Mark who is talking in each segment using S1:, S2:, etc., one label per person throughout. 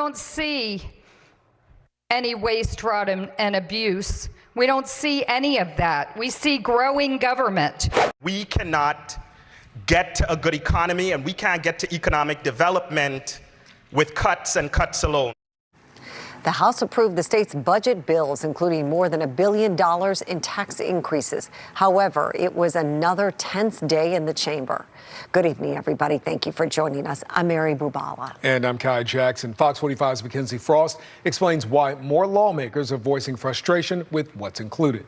S1: don't see any waste, fraud, and abuse. We don't see any of that. We see growing government.
S2: We cannot get to a good economy, and we can't get to economic development with cuts and cuts alone.
S3: The House approved the state's budget bills, including more than $1 billion in tax increases. However, it was another tense day in the chamber. Good evening, everybody. Thank you for joining us. I'm Mary Bubala.
S4: And I'm Kai Jackson. Fox 45's Mackenzie Frost explains why more lawmakers are voicing frustration with what's included.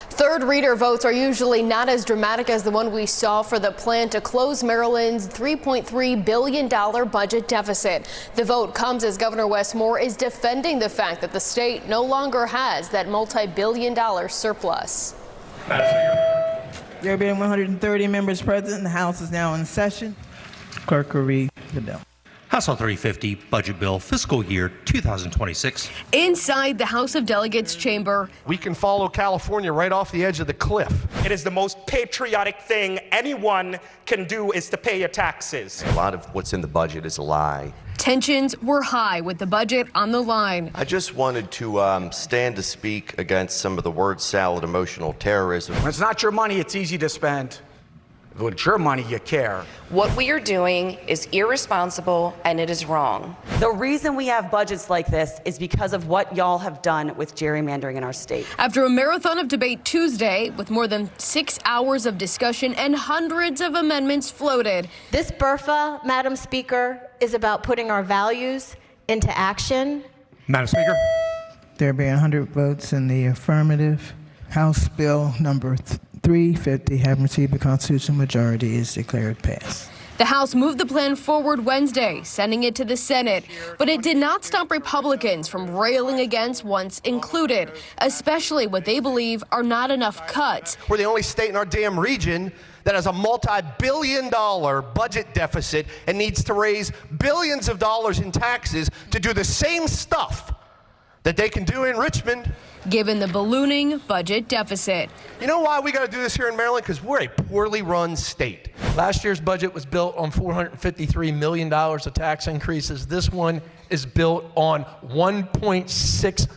S5: Third reader votes are usually not as dramatic as the one we saw for the plan to close Maryland's $3.3 billion budget deficit. The vote comes as Governor Wes Moore is defending the fact that the state no longer has that multi-billion-dollar surplus.
S6: There being 130 members present, the House is now in session. Clerk will read the bill.
S7: House Bill 350, Budget Bill, Fiscal Year 2026.
S5: Inside the House of Delegates chamber,
S8: we can follow California right off the edge of the cliff.
S2: It is the most patriotic thing anyone can do is to pay your taxes.
S9: A lot of what's in the budget is a lie.
S5: Tensions were high with the budget on the line.
S9: I just wanted to stand to speak against some of the word salad emotional terrorism.
S10: When it's not your money, it's easy to spend. When it's your money, you care.
S11: What we are doing is irresponsible and it is wrong.
S12: The reason we have budgets like this is because of what y'all have done with gerrymandering in our state.
S5: After a marathon of debate Tuesday with more than 6 hours of discussion and hundreds of amendments floated.
S13: This BRFA, Madam Speaker, is about putting our values into action.
S7: Madam Speaker.
S6: There being 100 votes in the affirmative, House Bill number 350, having received the constitutional majority, is declared passed.
S5: The House moved the plan forward Wednesday, sending it to the Senate, but it did not stop Republicans from railing against what's included, especially what they believe are not enough cuts.
S8: We're the only state in our damn region that has a multi-billion-dollar budget deficit and needs to raise billions of dollars in taxes to do the same stuff that they can do in Richmond.
S5: Given the ballooning budget deficit.
S8: You know why we got to do this here in Maryland? Because we're a poorly run state.
S14: Last year's budget was built on $453 million of tax increases. This one is built on $1.6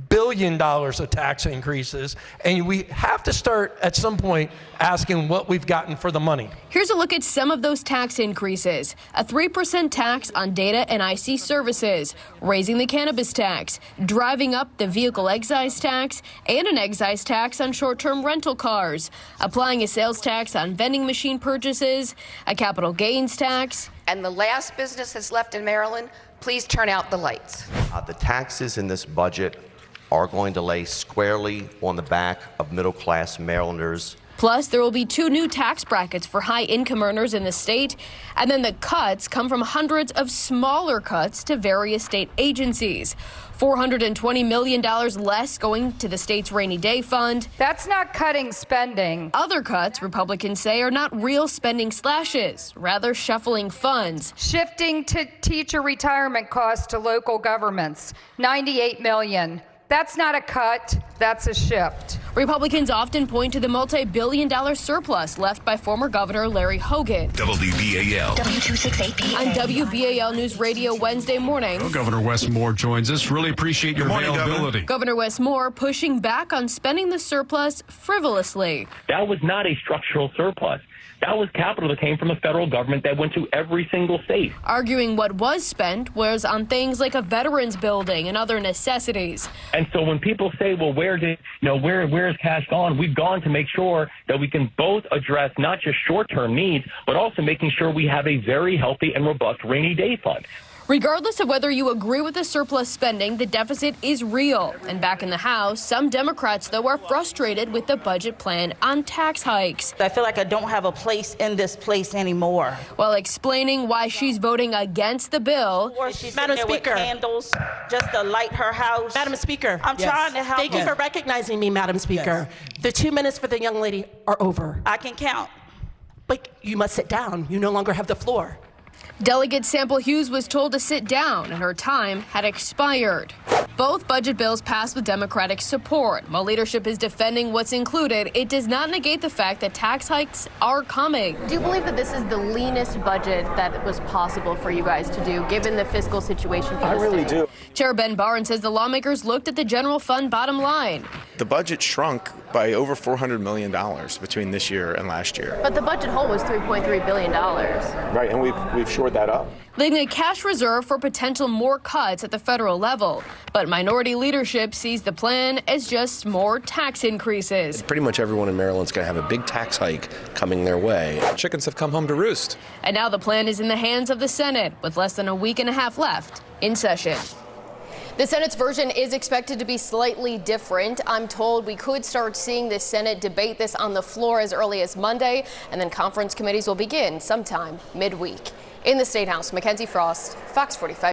S14: billion of tax increases. And we have to start at some point asking what we've gotten for the money.
S5: Here's a look at some of those tax increases. A 3% tax on data and IC services, raising the cannabis tax, driving up the vehicle excise tax, and an excise tax on short-term rental cars, applying a sales tax on vending machine purchases, a capital gains tax.
S11: And the last business that's left in Maryland, please turn out the lights.
S9: The taxes in this budget are going to lay squarely on the back of middle-class Marylanders.
S5: Plus, there will be 2 new tax brackets for high-income earners in the state. And then the cuts come from hundreds of smaller cuts to various state agencies. $420 million less going to the state's rainy day fund.
S1: That's not cutting spending.
S5: Other cuts, Republicans say, are not real spending slashes, rather shuffling funds.
S1: Shifting to teacher retirement costs to local governments, $98 million. That's not a cut, that's a shift.
S5: Republicans often point to the multi-billion-dollar surplus left by former Governor Larry Hogan.
S15: WBAL.
S5: W268BA. On WBAL News Radio Wednesday morning.
S15: Well, Governor Wes Moore joins us. Really appreciate your availability.
S5: Governor Wes Moore pushing back on spending the surplus frivolously.
S16: That was not a structural surplus. That was capital that came from the federal government that went to every single state.
S5: Arguing what was spent was on things like a veterans building and other necessities.
S16: And so when people say, well, where is cash gone? We've gone to make sure that we can both address not just short-term needs, but also making sure we have a very healthy and robust rainy day fund.
S5: Regardless of whether you agree with the surplus spending, the deficit is real. And back in the House, some Democrats, though, are frustrated with the budget plan on tax hikes.
S12: I feel like I don't have a place in this place anymore.
S5: While explaining why she's voting against the bill.
S12: Madam Speaker, candles just to light her house.
S17: Madam Speaker,
S12: I'm trying to help.
S17: Thank you for recognizing me, Madam Speaker. The 2 minutes for the young lady are over.
S12: I can count.
S17: But you must sit down. You no longer have the floor.
S5: Delegate Sample Hughes was told to sit down and her time had expired. Both budget bills passed with Democratic support. While leadership is defending what's included, it does not negate the fact that tax hikes are coming.
S18: Do you believe that this is the leanest budget that was possible for you guys to do, given the fiscal situation for the state? I really do.
S5: Chair Ben Barnes says the lawmakers looked at the general fund bottom line.
S19: The budget shrunk by over $400 million between this year and last year.
S18: But the budget hole was $3.3 billion.
S19: Right, and we've shored that up.
S5: Leaving a cash reserve for potential more cuts at the federal level. But minority leadership sees the plan as just more tax increases.
S20: Pretty much everyone in Maryland's going to have a big tax hike coming their way.
S19: Chickens have come home to roost.
S5: And now the plan is in the hands of the Senate, with less than a week and a half left in session.
S18: The Senate's version is expected to be slightly different. I'm told we could start seeing the Senate debate this on the floor as early as Monday, and then conference committees will begin sometime midweek. In the State House, Mackenzie Frost, Fox 45.